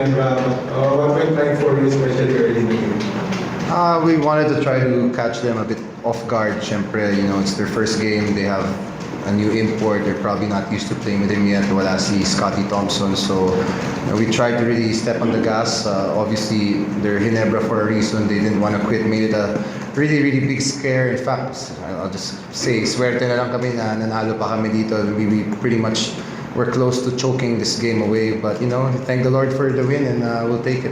And what went right for you, especially early in the game? We wanted to try to catch them a bit off guard. Syempre, it's their first game. They have a new import. They're probably not used to playing with him yet. Wala si Scotty Thompson. So we tried to really step on the gas. Obviously, they're Ginebra for a reason. They didn't want to quit. Made it a really, really big scare. In fact, I'll just say, swerte na lang kami na nanalo pa kami dito. We pretty much were close to choking this game away. But, thank the Lord for the win and we'll take it.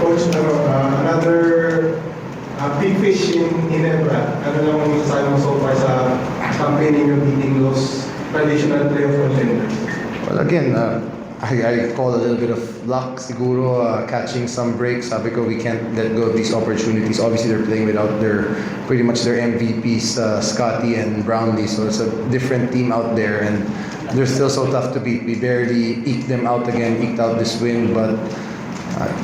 Coach, another big fish in Ginebra. Ano lang ang masasabi mo so far sa campaign ninyo beating those traditional playoff contenders? Well, again, I call a little bit of luck, siguro, catching some breaks. Sabi ko, we can't let go of these opportunities. Obviously, they're playing without pretty much their MVPs, Scotty and Brownlee. So it's a different team out there, and they're still so tough to beat. We barely eked them out again, eked out this win, but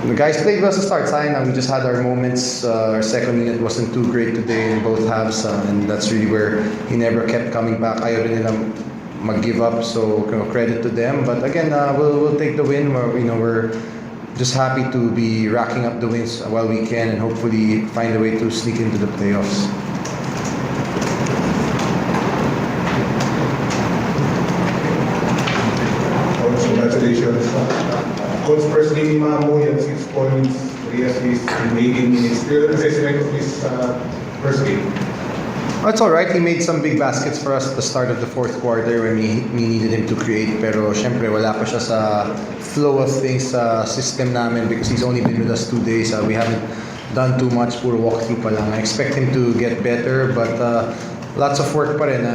the guys played well to start. Sayang na, we just had our moments. Our second unit wasn't too great today in both halves, and that's really where he never kept coming back. Ayaw rin nila mag-give up, so credit to them. But again, we'll take the win. We're just happy to be racking up the wins while we can, and hopefully find a way to sneak into the playoffs. Coach, congratulations. Coach, first game ni Mamu, you had 6 points, 3 assists in 18 minutes. Do you assessment of this first game? It's all right. He made some big baskets for us at the start of the fourth quarter when we needed him to create. Pero syempre wala pa siya sa flow of things sa system namin because he's only been with us 2 days. We haven't done too much. Puro walkthrough pa lang. I expect him to get better, but lots of work pa rin.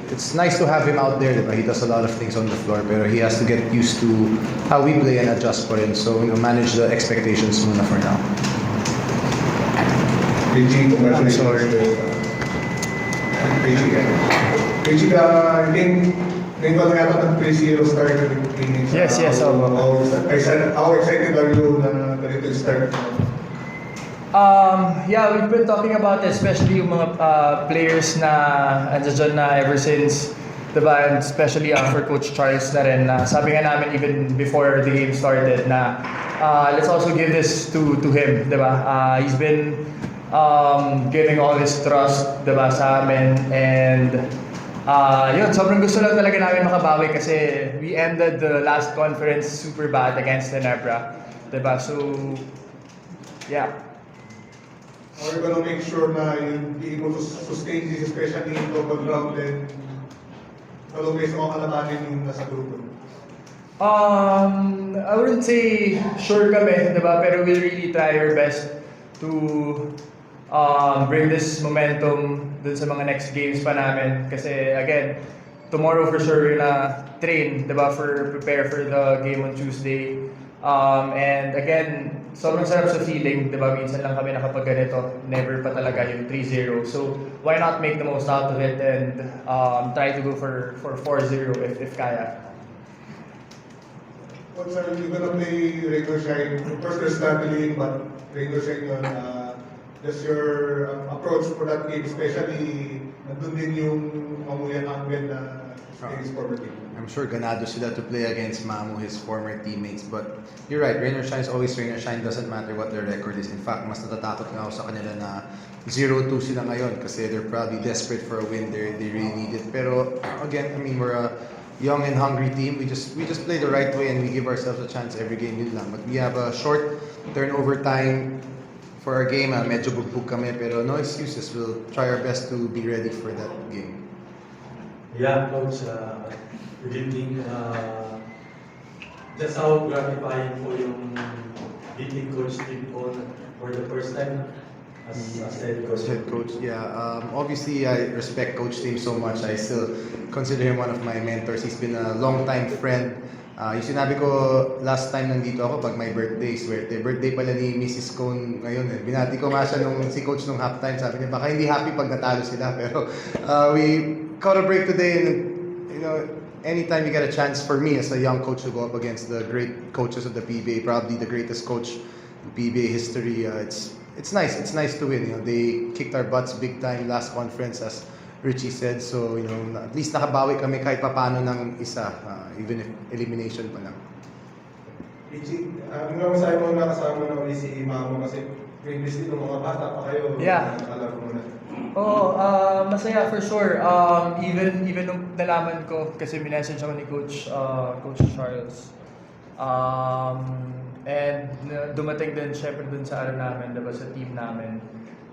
It's nice to have him out there. Diba? He does a lot of things on the floor, pero he has to get used to how we play and adjust pa rin. So manage the expectations muna for now. Reggie, congratulations. Reggie, I think ngayon ka na yata ng 3-0 start with Phoenix. Yes. How excited are you na ganito yung start? Yeah, we've been talking about it, especially yung mga players na andyan na ever since, diba? And especially for Coach Charles na rin. Sabi nga namin even before the game started na let's also give this to him, diba? He's been giving all his trust, diba, sa amin. And yun, sobrang gusto lang talaga namin makabawi kasi we ended the last conference super bad against Ginebra, diba? So, yeah. How are you gonna make sure na you'll be able to sustain this, especially in local ground and talong beses mo kalabanin yung nasa grupo? I wouldn't say sure kami, diba? Pero we'll really try our best to bring this momentum dun sa mga next games pa namin. Kasi again, tomorrow for sure we're gonna train, diba? Prepare for the game on Tuesday. And again, sobrang sarap sa feeling, diba? Minsan lang kami nakapagganito, never pa talaga yung 3-0. So why not make the most out of it and try to go for 4-0 if kaya. Coach, are you gonna play regular shine? Of course, there's strategy, but regular shine yun. Just your approach for that game, especially nandun din yung Mamuyan Angle na his former team. I'm sure ganado sila to play against Mamu, his former teammates. But you're right, rain or shine is always rain or shine. Doesn't matter what their record is. In fact, mas natatakot nga ako sa kanila na 0-2 sila ngayon kasi they're probably desperate for a win. They really need it. Pero again, we're a young and hungry team. We just play the right way and we give ourselves a chance every game. Yun lang. But we have a short turnover time for our game. Medyo bugbog kami pero no excuses. We'll try our best to be ready for that game. Yeah, Coach, good evening. Just how gratifying po yung beating Coach Tim on for the first time as head coach. Head coach, yeah. Obviously, I respect Coach Tim so much. I still consider him one of my mentors. He's been a long-time friend. Yung sinabi ko last time nandito ako pag my birthday, swerte. Birthday pala ni Mrs. Cone ngayon eh. Binati ko nga siya si coach nung halftime. Sabi niya, baka hindi happy pag natalo sila. Pero we caught a break today and, anytime you get a chance for me as a young coach to go up against the great coaches of the PBA, probably the greatest coach in PBA history, it's nice. It's nice to win. They kicked our butts big time last conference as Richie said. So, at least nakabawi kami kahit papano ng isa, even if elimination pa lang. Richie, ano naman sa'yo mo nakasama na ulit si Mamo kasi previously nung mga bata pa kayo, Yeah. nakalaro mo na. Oo, masaya for sure. Even nung nalaman ko, kasi minessage ako ni Coach Charles. And dumating din syempre dun sa namin, diba, sa team namin.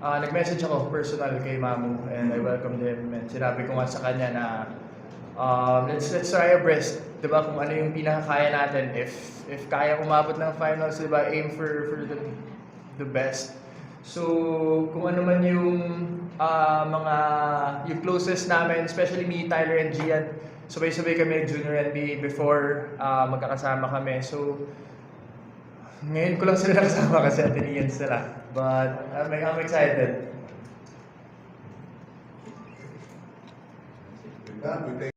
Nag-message ako personal kay Mamu and I welcomed him and sinabi ko nga sa kanya na let's try our best, 'di ba? Kung ano yung pinakakaya natin, if kaya umabot ng finals, 'di ba? Aim for the best. So, kung ano man yung yung closest namin, especially me, Tyler and Gian, sabay-sabay kami junior NBA before magkakasama kami. So, ngayon ko lang sila nakasama kasi Athenian sila. But I'm excited. With that, we take